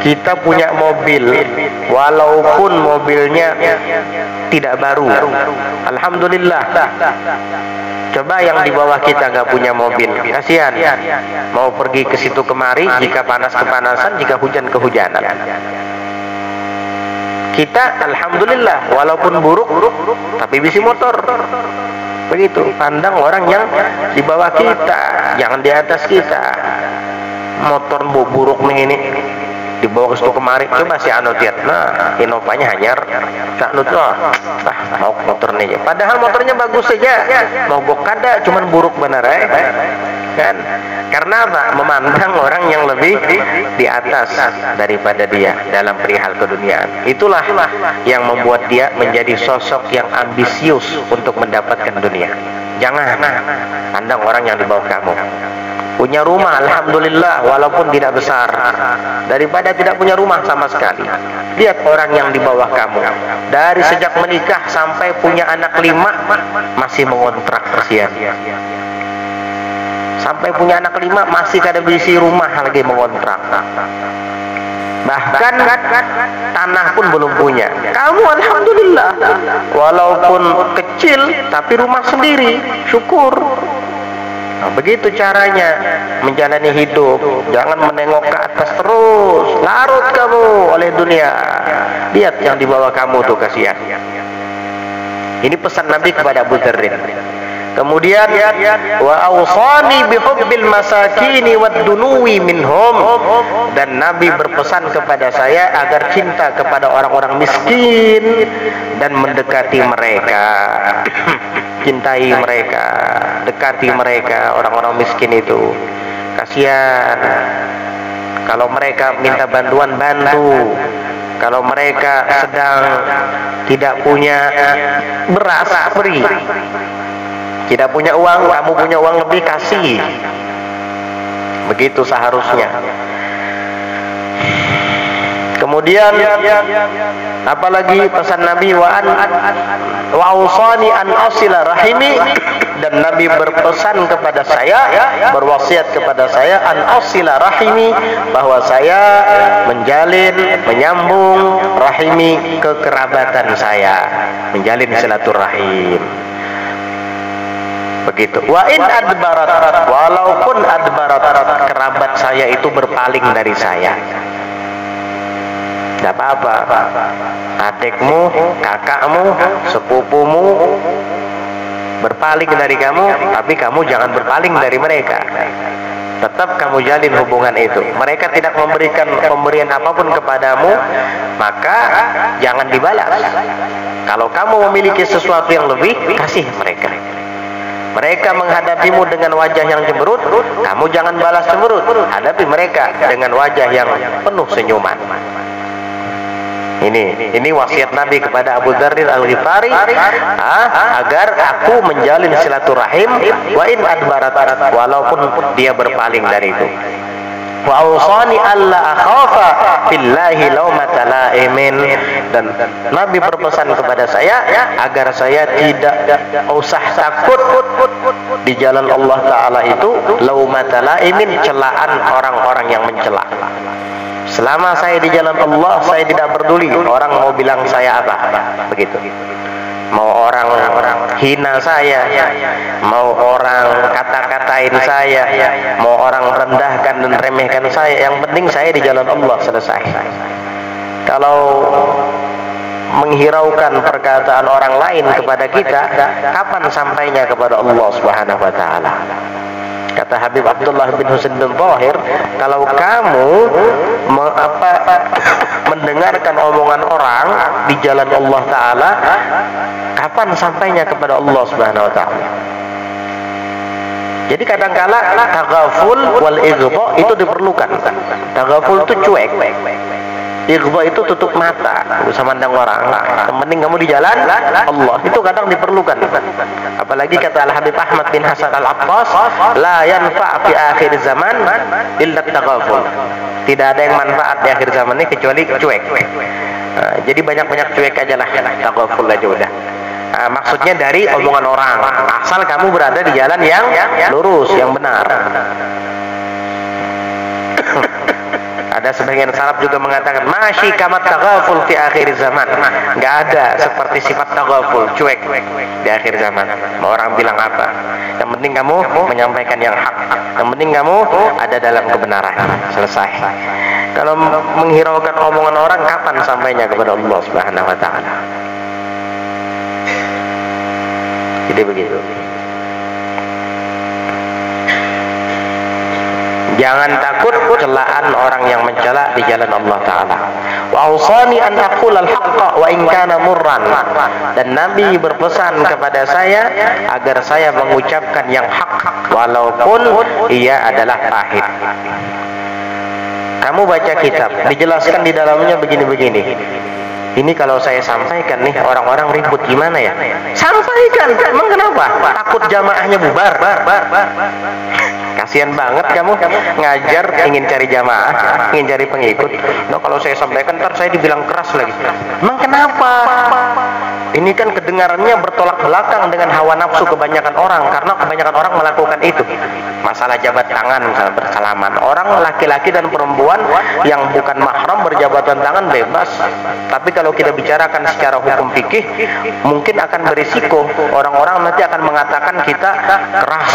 Kita punya mobil, walaupun mobilnya tidak baru, alhamdulillah. Coba yang di bawah kita nggak punya mobil, kasihan. Mau pergi ke situ kemari, jika panas kepanasan, jika hujan kehujanan. Kita alhamdulillah, walaupun buruk, tapi bisi motor. Begitu, pandang orang yang di bawah kita, jangan di atas kita. Motor buruk nih ini, dibawa ke situ kemari, coba si anu lihat, nah Innovanya hanyar, tak nutuh, mau motor nih, padahal motornya bagus saja, mogok kada, cuman buruk benar kan? Karena apa? Memandang orang yang lebih di atas daripada dia dalam perihal keduniaan. Itulah yang membuat dia menjadi sosok yang ambisius untuk mendapatkan dunia. Jangan pandang orang yang di bawah kamu. Punya rumah, alhamdulillah, walaupun tidak besar, daripada tidak punya rumah sama sekali. Lihat orang yang di bawah kamu, dari sejak menikah sampai punya anak 5 masih mengontrak, kasihan. Sampai punya anak 5 masih kada berisi rumah lagi mengontrak. Bahkan tanah pun belum punya. Kamu alhamdulillah, walaupun kecil tapi rumah sendiri, syukur. Nah, begitu caranya menjalani hidup. Jangan menengok ke atas terus, larut kamu oleh dunia. Lihat yang di bawah kamu tuh, kasihan. Ini pesan Nabi kepada Abu Dzar. Kemudian wa awsani bihubbil masakini wad dunuwi minhum, dan Nabi berpesan kepada saya agar cinta kepada orang-orang miskin dan mendekati mereka. Cintai mereka, dekati mereka, orang-orang miskin itu. Kasihan. Kalau mereka minta bantuan, bantu. Kalau mereka sedang tidak punya beras, beri. Tidak punya uang, kamu punya uang lebih, kasih. Begitu seharusnya. Kemudian apalagi pesan Nabi, wa ausani an asila rahimi, dan Nabi berpesan kepada saya, berwasiat kepada saya, an asila rahimi, bahwa saya menjalin, menyambung rahimi, kekerabatan saya, menjalin silaturahim. Begitu. Wa in adbarat, walaupun adbarat, kerabat saya itu berpaling dari saya, tidak apa-apa. Adikmu, kakakmu, sepupumu berpaling dari kamu, tapi kamu jangan berpaling dari mereka. Tetap kamu jalin hubungan itu. Mereka tidak memberikan pemberian apapun kepadamu, maka jangan dibalas. Kalau kamu memiliki sesuatu yang lebih, kasih mereka. Mereka menghadapimu dengan wajah yang cemberut, kamu jangan balas cemberut. Hadapi mereka dengan wajah yang penuh senyuman. Ini wasiat Nabi kepada Abu Dzar Al-Ghifari, agar aku menjalin silaturahim wa in adbarat, walaupun dia berpaling dari itu. Wa awsani alla akhafa billahi laumata laimin, dan Nabi berpesan kepada saya agar saya tidak usah takut di jalan Allah Ta'ala itu laumata laimin, celaan orang-orang yang mencela. Selama saya di jalan Allah, saya tidak peduli orang mau bilang saya apa, begitu. Mau orang hina saya, mau orang kata-katain saya, mau orang rendahkan dan remehkan saya, yang penting saya di jalan Allah, selesai. Kalau menghiraukan perkataan orang lain kepada kita, kapan sampainya kepada Allah Subhanahu wa Ta'ala? Kata Habib Abdullah bin Husain bin Thahir, kalau kamu mendengarkan omongan orang di jalan Allah Ta'ala, kapan sampainya kepada Allah Subhanahu wa Ta'ala? Jadi kadangkala taghaful wal ighba itu diperlukan. Taghaful itu cuek, ighba itu tutup mata, usah mandang orang. Yang penting kamu di jalan Allah, itu kadang diperlukan. Apalagi kata Al-Habib Ahmad bin Hasan Al-Abbas, la yanfa' fi akhir zaman illa taghaful. Tidak ada yang manfaat di akhir zaman ini kecuali cuek. Jadi banyak-banyak cuek aja lah, taghaful aja udah. Maksudnya dari omongan orang, asal kamu berada di jalan yang lurus, yang benar. Ada sebagian salaf juga mengatakan masyi kamat taghaful fi akhir zaman. Enggak ada seperti sifat taghaful, cuek di akhir zaman. Mau orang bilang apa, yang penting kamu menyampaikan yang hak, yang penting kamu ada dalam kebenaran, selesai. Kalau menghiraukan omongan orang, kapan sampainya kepada Allah Subhanahu wa Ta'ala? Jadi begitu. Jangan takut celaan orang yang mencela di jalan Allah Ta'ala. Wa awsani an aqulal haqqa wa in kana murran. Dan Nabi berpesan kepada saya agar saya mengucapkan yang hak walaupun ia adalah pahit. Kamu baca kitab, dijelaskan di dalamnya begini-begini. Ini kalau saya sampaikan nih, orang-orang ribut gimana ya? Sampaikan, emang kenapa? Takut jamaahnya bubar. Kasihan banget kamu ngajar ingin cari jamaah, ingin cari pengikut. Nah, kalau saya sampaikan ntar saya dibilang keras lagi. Emang kenapa? Ini kan kedengarannya bertolak belakang dengan hawa nafsu kebanyakan orang, karena kebanyakan orang melakukan itu. Masalah jabat tangan, misalnya bersalaman. Orang laki-laki dan perempuan yang bukan mahram berjabatan tangan bebas. Tapi kalau kita bicarakan secara hukum fikih, mungkin akan berisiko. Orang-orang nanti akan mengatakan kita keras.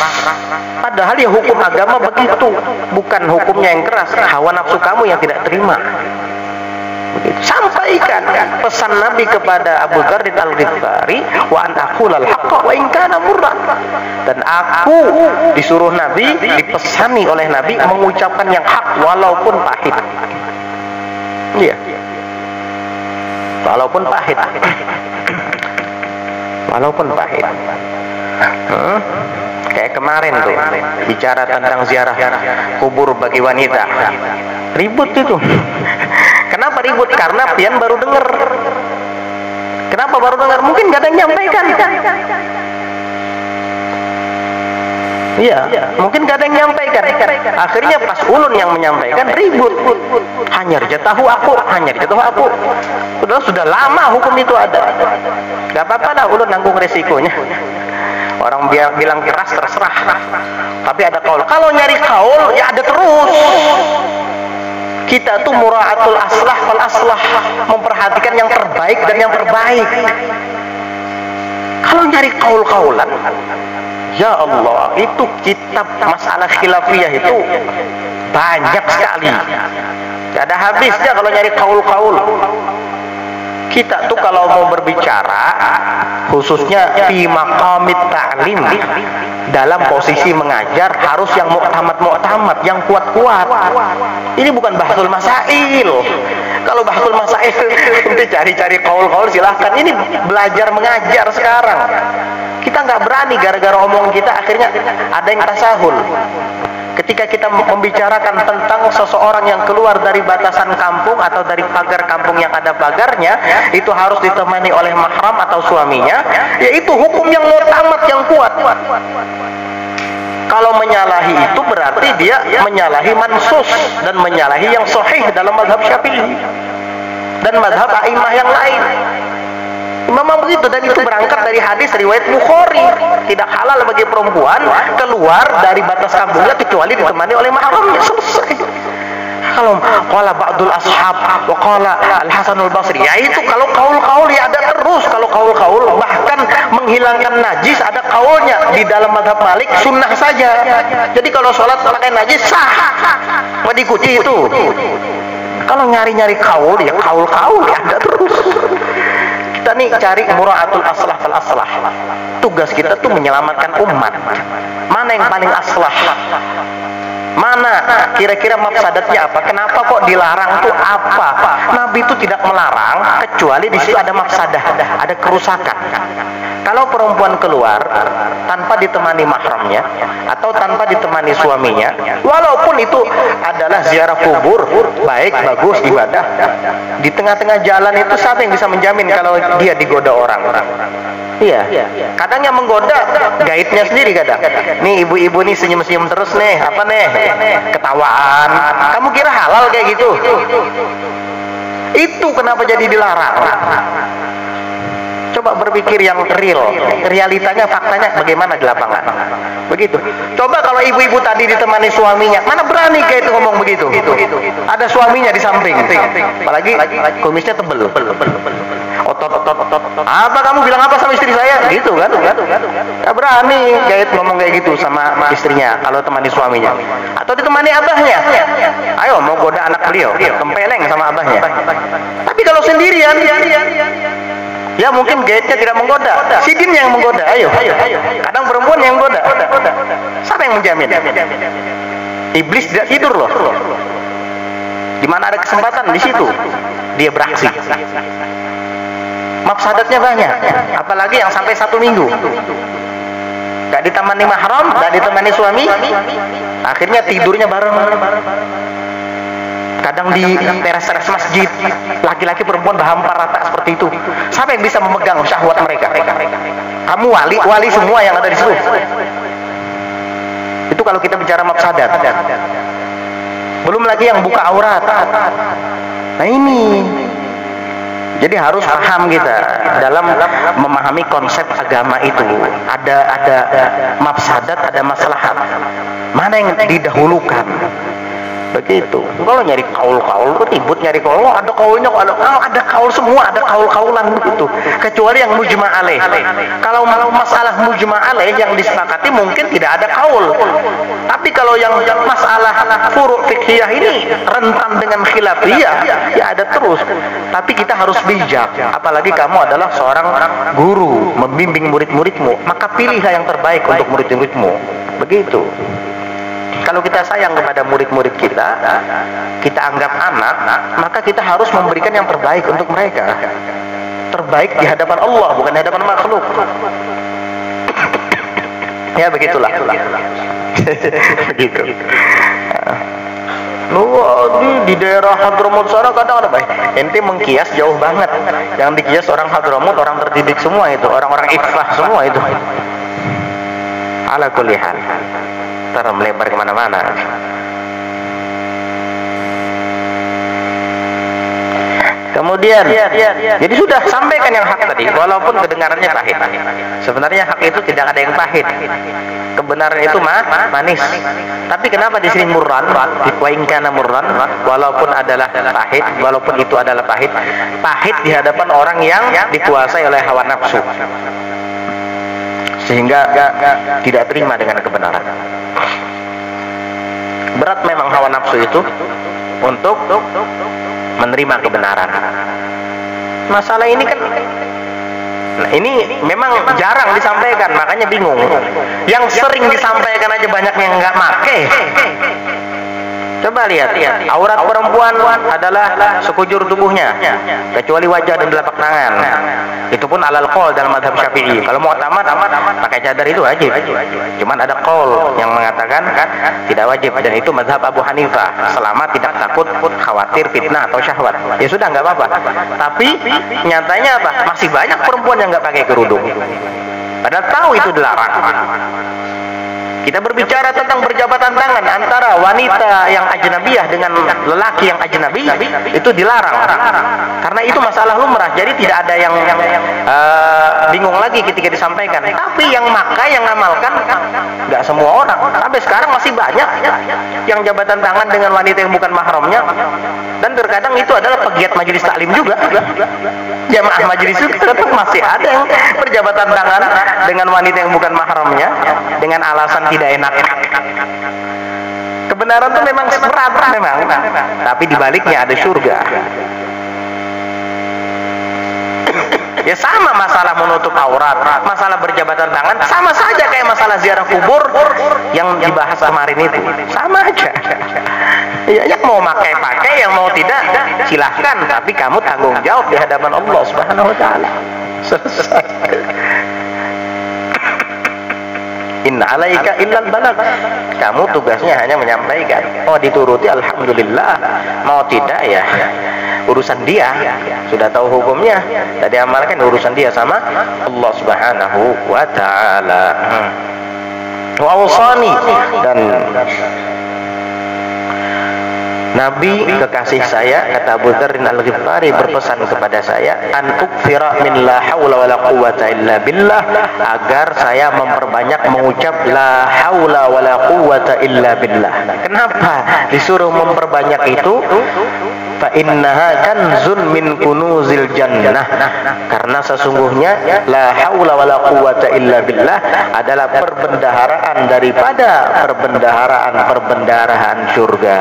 Padahal ya hukum agama begitu, bukan hukumnya yang keras, hawa nafsu kamu yang tidak terima. Begitu. Sampaikan pesan Nabi kepada Abu Dzar Al-Ghifari, wa an aqulal haqqa wa in kana murran. Dan aku disuruh Nabi, dipesani oleh Nabi mengucapkan yang hak walaupun pahit. Iya. Walaupun pahit. Walaupun pahit. Kayak kemarin tuh bicara tentang ziarah kubur bagi wanita, ribut itu. Kenapa ribut? Karena pian baru dengar. Kenapa baru dengar? Mungkin gak ada yang nyampaikan. Iya, mungkin gak ada yang nyampaikan. Akhirnya pas ulun yang menyampaikan, ribut. Hanya jatahu aku, hanya jatahu aku. Sudah lama hukum itu ada. Gak apa-apa lah, ulun nanggung resikonya. Orang bilang keras terserah. Tapi ada kaul. Kalau nyari kaul ya ada terus. Kita tuh mura'atul aslah wal aslah, memperhatikan yang terbaik dan yang terbaik. Kalau nyari kaul-kaulan, ya Allah, itu kitab masalah khilafiyah itu banyak sekali. Gak ada habisnya kalau nyari kaul-kaul. Kita tuh kalau mau berbicara, khususnya fi maqamit ta'lim, dalam posisi mengajar harus yang muktamad, yang kuat-kuat. Ini bukan bahsul masail. Kalau bahsul masail nanti cari-cari kaul-kaul silahkan. Ini belajar mengajar sekarang. Kita nggak berani gara-gara omongan kita akhirnya ada yang tasahul. Ketika kita membicarakan tentang seseorang yang keluar dari batasan kampung atau dari pagar kampung yang ada pagarnya, itu harus ditemani oleh mahram atau suaminya, yaitu hukum yang muktamad, yang kuat. Kalau menyalahi itu berarti dia menyalahi mansus dan menyalahi yang sahih dalam mazhab Syafi'i dan mazhab a'imah yang lain. Memang begitu, dan itu berangkat dari hadis riwayat Bukhari, tidak halal bagi perempuan keluar dari batas kampungnya kecuali ditemani oleh mahramnya. Selesai. Kalau qala ba'dul ashab wa qala Al-Hasan Al-Basri, ya itu kalau kaul-kaul ya ada terus. Kalau kaul-kaul bahkan menghilangkan najis ada kaulnya. Di dalam mazhab Malik sunnah saja. Jadi kalau sholat pakai najis sah, mau diikuti itu. Kalau nyari-nyari kaul ya kaul-kaul ya ada terus. Kita nih cari mura'atul aslah fal aslah. Tugas kita tuh menyelamatkan umat. Mana yang paling aslah? Mana kira-kira mafsadatnya apa? Kenapa kok dilarang tuh apa? Nabi itu tidak melarang kecuali di situ ada mafsadah, ada kerusakan. Kalau perempuan keluar tanpa ditemani mahramnya atau tanpa ditemani suaminya, walaupun itu adalah ziarah kubur, baik, bagus, ibadah, di tengah-tengah jalan itu siapa yang bisa menjamin kalau dia digoda orang? Iya, kadang yang menggoda gaibnya sendiri kadang. Nih ibu-ibu nih senyum-senyum terus nih, apa nih? Ketawaan. Kamu kira halal kayak gitu? Itu kenapa jadi dilarang? Coba berpikir yang real, realitanya, faktanya bagaimana di lapangan. Begitu. Coba kalau ibu-ibu tadi ditemani suaminya, mana berani kayak itu ngomong begitu? Ada suaminya di samping, apalagi kumisnya tebel. Otot. Apa kamu bilang apa sama istri saya? Gitu kan? Ya berani kayak ngomong kayak gitu sama istrinya kalau temani suaminya. Atau ditemani abahnya. Ayo mau goda anak beliau, kempeleng sama abahnya. Tapi kalau sendirian, ya mungkin gaitnya tidak menggoda, sidinnya yang menggoda. Ayo. Kadang perempuan yang menggoda. Siapa yang menjamin? Iblis tidak tidur loh. Di mana ada kesempatan di situ dia beraksi. Mafsadatnya banyak, apalagi yang sampai 1 minggu gak ditemani mahram, gak ditemani suami, akhirnya tidurnya bareng. Kadang di teras-teras masjid, laki-laki perempuan berhampar rata seperti itu. Siapa yang bisa memegang syahwat mereka? Kamu wali semua yang ada di situ. Itu kalau kita bicara mafsadat. Belum lagi yang buka aurat. Nah ini, jadi harus paham kita dalam memahami konsep agama itu. Ada mafsadat, ada maslahat. Mana yang didahulukan? Begitu. Kalau nyari kaul ribut, nyari kaul, ada kaulnya, ada kaul semua, ada kaul-kaulan begitu. Kecuali yang mujma' alaih. Kalau masalah mujma' alaih yang disepakati mungkin tidak ada kaul. Tapi kalau yang masalah furu' fiqhiyah ini rentan dengan khilafiyah, ya ada terus. Tapi kita harus bijak. Apalagi kamu adalah seorang guru membimbing murid-muridmu, maka pilihlah yang terbaik untuk murid-muridmu. Begitu. Kalau kita sayang kepada murid-murid kita anggap anak, maka kita harus memberikan yang terbaik untuk mereka. Terbaik di hadapan Allah, bukan di hadapan makhluk. Ya begitulah. Begitu. Di daerah Hadramut sana kadang ada baik. Ente mengkias jauh banget. Yang dikias orang Hadramut, orang terdidik semua itu, orang-orang ikhlas semua itu. Ala kulli hal. Melebar kemana-mana. Kemudian, jadi sudah sampaikan yang hak tadi, walaupun kedengarannya pahit. Sebenarnya hak itu tidak ada yang pahit. Kebenaran itu manis. Tapi kenapa di sini murran? Wa in kana murran, walaupun adalah pahit, walaupun itu adalah pahit. Pahit di hadapan orang yang dikuasai oleh hawa nafsu, sehingga tidak terima dengan kebenaran. Berat memang hawa nafsu itu untuk menerima kebenaran. Masalah ini kan, nah ini memang jarang disampaikan, makanya bingung. Yang sering disampaikan aja banyak yang nggak make. Coba lihat, aurat perempuan adalah sekujur tubuhnya, kecuali wajah dan telapak tangan. Itu pun alal qaul dalam mazhab Syafi'i. Kalau mau tamat pakai cadar itu wajib. Cuman ada qaul yang mengatakan tidak wajib, dan itu mazhab Abu Hanifah. Selama tidak takut khawatir fitnah atau syahwat, ya sudah nggak apa-apa. Tapi nyatanya apa? Masih banyak perempuan yang nggak pakai kerudung, padahal tahu itu dilarang. Kita berbicara tentang berjabatan tangan antara wanita yang ajnabiyah dengan lelaki yang ajnabi, itu dilarang. Karena itu masalah lumrah. Jadi tidak ada yang bingung lagi ketika disampaikan. Tapi yang ngamalkan nggak semua orang. Sampai sekarang masih banyak yang jabatan tangan dengan wanita yang bukan mahramnya. Dan terkadang itu adalah pegiat majelis taklim juga. Jamaah majelis itu tetap masih ada yang berjabatan tangan dengan wanita yang bukan mahramnya dengan alasan tidak enak. Kebenaran itu memang berat memang, tapi dibaliknya ada surga. Ya sama masalah menutup aurat, masalah berjabatan tangan, sama saja kayak masalah ziarah kubur yang dibahas kemarin itu, sama aja. Ya, yang mau pakai, yang mau tidak silahkan, tapi kamu tanggung jawab di hadapan Allah Subhanahu Wa Taala. Selesai. Inna alaika illal balag. Kamu tugasnya hanya menyampaikan. Mau dituruti alhamdulillah, mau tidak ya urusan dia. Sudah tahu hukumnya, dan diamalkan urusan dia sama Allah Subhanahu wa taala. Wa awsani, dan Nabi kekasih saya, kata Abu Dzar Al-Ghifari, berpesan kepada saya, an ukthira min la haula wala quwwata illa billah, agar saya memperbanyak mengucap la haula wala quwwata illa billah. Kenapa disuruh memperbanyak itu? Fa innaha kanzun min kunuzil jannah. Karena sesungguhnya la haula wala quwwata illa billah adalah perbendaharaan daripada perbendaharaan surga.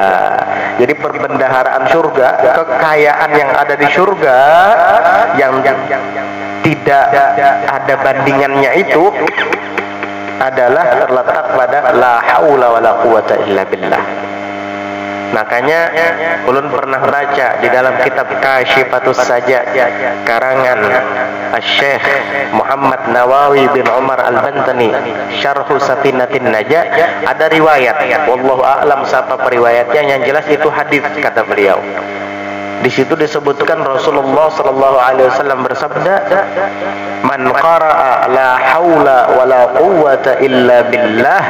Jadi perbendaharaan surga, kekayaan yang ada di surga yang tidak ada bandingannya itu adalah terletak pada la haula wala quwwata illa billah. Makanya ulun pernah baca di dalam kitab Kashifatus Sajad karangan Syekh Muhammad Nawawi bin Umar Al-Bantani Syarhu Safinatin Najah, ada riwayat, wallahu a'lam siapa periwayatnya, yang jelas itu hadis kata beliau. Di situ disebutkan Rasulullah sallallahu alaihi wasallam bersabda, "Man qara'a la haula wala quwwata illa billah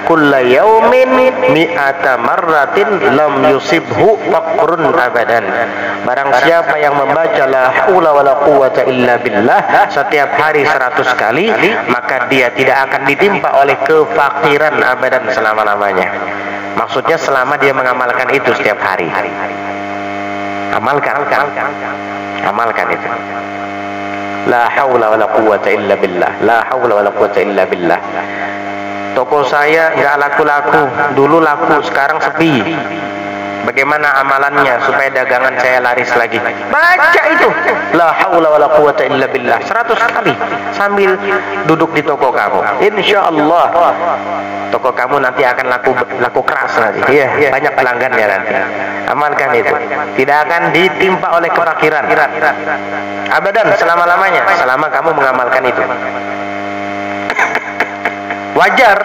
kulla yaumin mi'ata marratin lam yusibhu faqrun abadan." Barang siapa yang membaca la haula wala quwwata illa billah setiap hari 100 kali, maka dia tidak akan ditimpa oleh kefakiran abadan selama-lamanya. Maksudnya selama dia mengamalkan itu setiap hari. Amalkan itu. La haula wala quwwata illa billah. La haula wala quwwata illa billah. Toko saya nggak laku-laku, dulu laku, sekarang sepi. Bagaimana amalannya supaya dagangan saya laris lagi? Baca itu. La haula wala quwwata illa billah 100 kali sambil duduk di toko kamu. Insya Allah toko kamu nanti akan laku keras nanti. Iya, banyak pelanggannya nanti. Amalkan itu. Tidak akan ditimpa oleh kefakiran. Abadan selama-lamanya, selama kamu mengamalkan itu. Wajar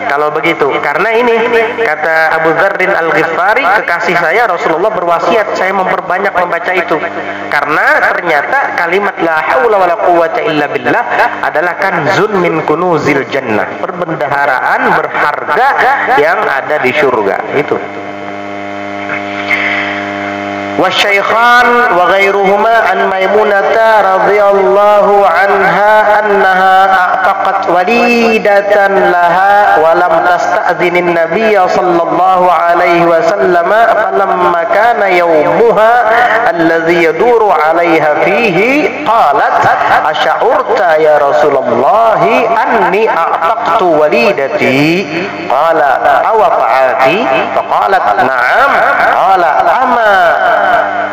kalau begitu, karena ini kata Abu Dzar Al-Ghifari, kekasih saya, Rasulullah berwasiat saya memperbanyak membaca itu, karena ternyata kalimat la haula wala quwwata illa billah adalah kanzun min kunuzil jannah, perbendaharaan berharga yang ada di surga itu. والشيخان وغيرهما عن ميمونة رضي الله عنها أنها أعتقت وليدة لها ولم تستأذن النبي صلى الله عليه وسلم، فلما كان يومها الذي يدور عليها فيه قالت أشعرت يا رسول الله أني أعتقت وليدتي؟ قال أوقعت؟ فقالت نعم. قال أما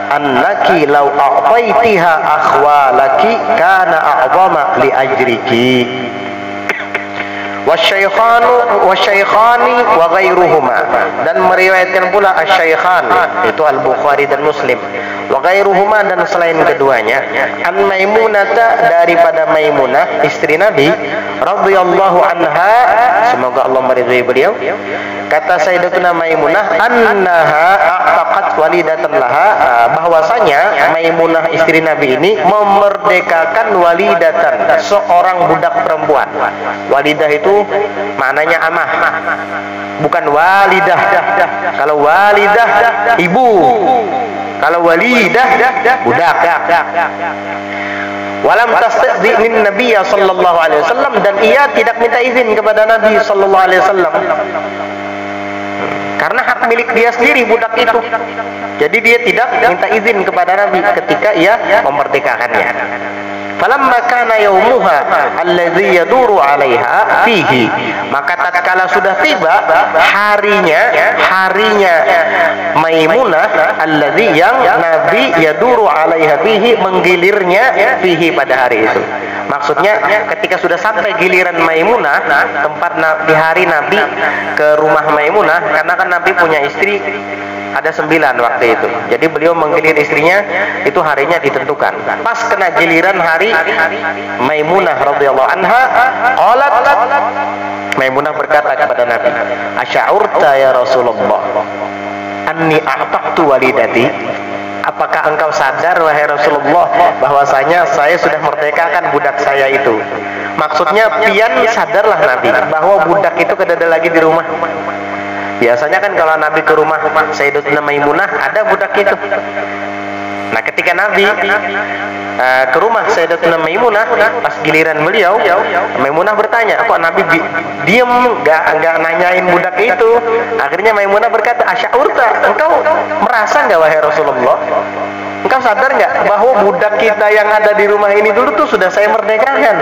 annaki law a'taitiha akhwalaki kana a'zama li ajriki. Wasyaikhani wa ghairuhuma, dan meriwayatkan pula asyaikhan itu Al-Bukhari dan Muslim, wa ghairuhuma, dan selain keduanya, an Maimunata, daripada Maimunah istri Nabi, radhiyallahu anha, semoga Allah meridhai beliau, kata Sayyidatuna Maimunah, annaha a'taqat walidatan laha, bahwasanya Maimunah istri Nabi ini memerdekakan walidatan, seorang budak perempuan. Walidah itu maknanya amah, bukan walidah. Kalau walidah ibu, kalau walidah budak. Walam tastadzi min Nabi sallallahu alaihi wasallam, dan ia tidak minta izin kepada Nabi sallallahu alaihi wasallam. Karena hak milik dia sendiri budak itu. Jadi dia tidak minta izin kepada Nabi ketika ia memerdekakannya. Falamma kana yaumuha alladzi yaduru 'alaiha fihi, maka tatkala sudah tiba harinya Maimunah alladzi yang Nabi yaduru 'alaiha fihi, menggilirnya fihi pada hari itu. Maksudnya ketika sudah sampai giliran Maimunah, tempat di hari Nabi ke rumah Maimunah, karena kan Nabi punya istri ada 9 waktu itu. Jadi beliau menggilir istrinya itu harinya ditentukan. Pas kena giliran hari Maimunah radhiyallahu anha, qalat, Maimunah berkata kepada Nabi, asy'urta ya Rasulullah anni a'taqtu walidati, apakah engkau sadar wahai Rasulullah bahwasanya saya sudah merdekakan budak saya itu? Maksudnya pian sadarlah Nabi bahwa budak itu ada lagi di rumah. Biasanya kan kalau Nabi ke rumah Sayyidatuna Maimunah ada budak itu. Nah ketika Nabi ke rumah Sayyidatuna Maimunah, pas giliran beliau, Maimunah bertanya, kok Nabi diem nggak nanyain budak itu? Akhirnya Maimunah berkata, asy'urta, engkau merasa nggak wahai Rasulullah? Engkau sadar nggak bahwa budak kita yang ada di rumah ini dulu tuh sudah saya merdekakan,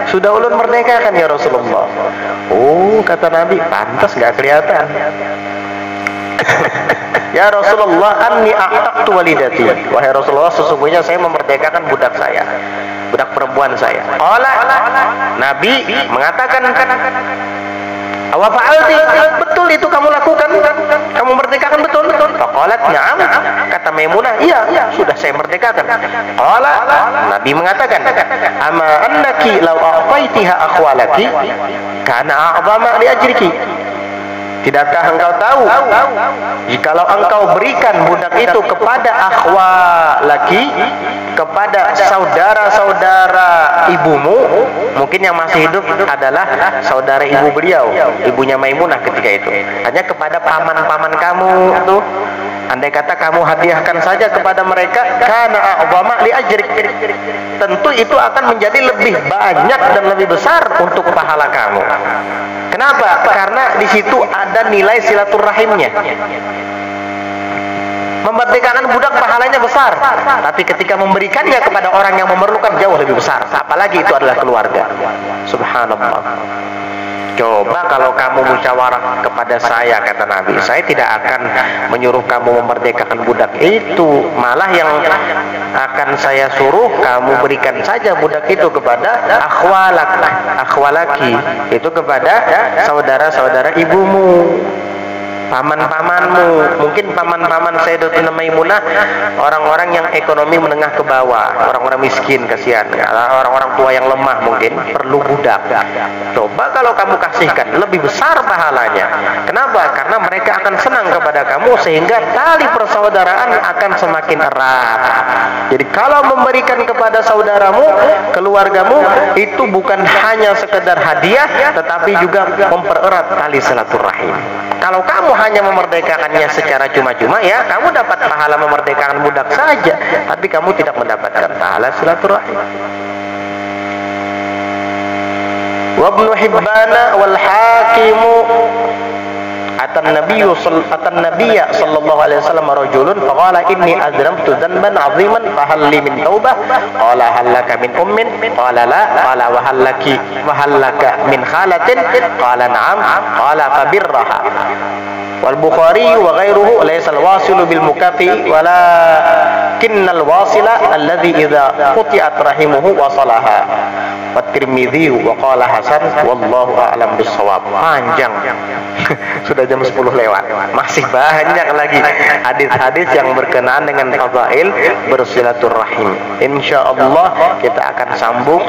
sudah ulun merdekakan ya Rasulullah. Oh, kata Nabi, pantas nggak kelihatan. Ya Rasulullah, anni a'taqtu walidati, wahai Rasulullah sesungguhnya saya memerdekakan budak saya, budak perempuan saya. Qala, Nabi mengatakan, awa fa'alti, betul itu kamu lakukan, kamu merdekakan betul? Faqalat na'am, kata Maimunah, iya sudah saya merdekakan. Qala, Nabi mengatakan, ama annaki law a'taitiha akhwalaki kana a'zama li ajriki, tidakkah engkau tahu jikalau engkau berikan budak itu kepada akhwalaki, kepada saudara-saudara ibumu, mungkin yang masih hidup adalah saudara ibu beliau, ibunya Maimunah ketika itu, hanya kepada paman-paman kamu tuh, andai kata kamu hadiahkan saja kepada mereka, kana a'zama li ajrik, tentu itu akan menjadi lebih banyak dan lebih besar untuk pahala kamu. Kenapa? Karena di situ ada nilai silaturahimnya. Memerdekakan budak pahalanya besar, tapi ketika memberikannya kepada orang yang memerlukan jauh lebih besar, apalagi itu adalah keluarga. Subhanallah. Coba kalau kamu musyawarah kepada saya, kata Nabi, saya tidak akan menyuruh kamu memerdekakan budak itu, malah yang akan saya suruh kamu berikan saja budak itu kepada akhwalaki, itu kepada saudara-saudara ibumu, paman-pamanmu. Mungkin paman-paman Sayyidatuna Maimunah orang-orang yang ekonomi menengah ke bawah, orang-orang miskin, kasihan, orang-orang tua yang lemah mungkin perlu budak. Coba kalau kamu kasihkan, lebih besar pahalanya. Kenapa? Karena mereka akan senang kepada kamu, sehingga tali persaudaraan akan semakin erat. Jadi kalau memberikan kepada saudaramu, keluargamu, itu bukan hanya sekedar hadiah, tetapi juga mempererat tali silaturahim. Kalau kamu hanya memerdekakannya secara cuma-cuma, ya kamu dapat pahala memerdekakan budak saja, tapi kamu tidak mendapatkan pahala silaturahim. Wa Ibnu Hibban wal Hakim atan nabiyya sallallahu alaihi wasallam rajulun faqala inni azramtu dhanban 'aziman fahal li min taubah, qala hal laka min ummin, qala la, qala wa hal laka min khalatin, qala na'am, qala fabirraha. Wal Bukhari wa ghairuhu laysa al-wasilu bil mukafi wala walakinnal wasila alladzi idza quti'at rahimuhu wasalaha. At-Tirmidzi wa qala hasan wallahu a'lam bissawab. Panjang. Sudah jam 10 lewat. Masih banyak lagi hadis-hadis yang berkenaan dengan fadail bersilaturahim. Insyaallah kita akan sambung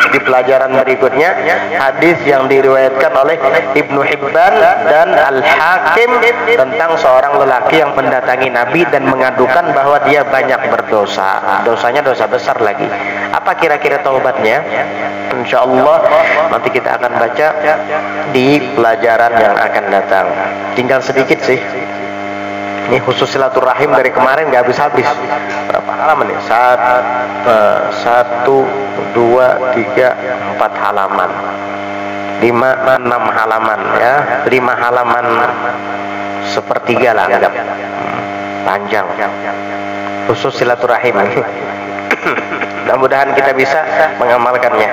di pelajaran berikutnya hadis yang diriwayatkan oleh Ibnu Hibban dan Al-Hakim tentang seorang lelaki yang mendatangi Nabi dan mengadukan bahwa dia banyak berdosa. Dosanya dosa besar lagi. Apa kira-kira taubatnya? Insyaallah nanti kita akan baca di pelajaran yang akan datang. Tinggal sedikit sih. Ini khusus silaturahim dari kemarin nggak habis-habis. Berapa halaman ya? 1, 2, 3, 4 halaman. 5, 6 halaman ya. 5 halaman sepertiga lah anggap. Panjang. Khusus silaturahim. Mudah-mudahan kita bisa mengamalkannya,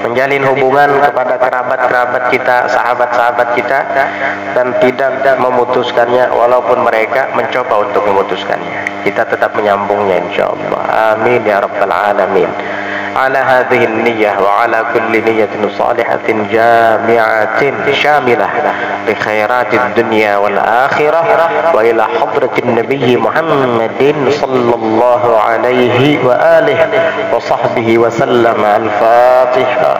menjalin hubungan kepada kerabat-kerabat kita, sahabat-sahabat kita, dan tidak memutuskannya walaupun mereka mencoba untuk memutuskannya. Kita tetap menyambungnya insyaallah. Amin ya rabbal alamin. Ala hadhihi niyyah wa ala kulli niyyatin salihatin jami'atin syamilah li khairatid dunya wal akhirah wa ila hadratin nabiy Muhammadin sallallahu alaihi wa alihi wa sahbihi wa sallam. Al-Fatihah.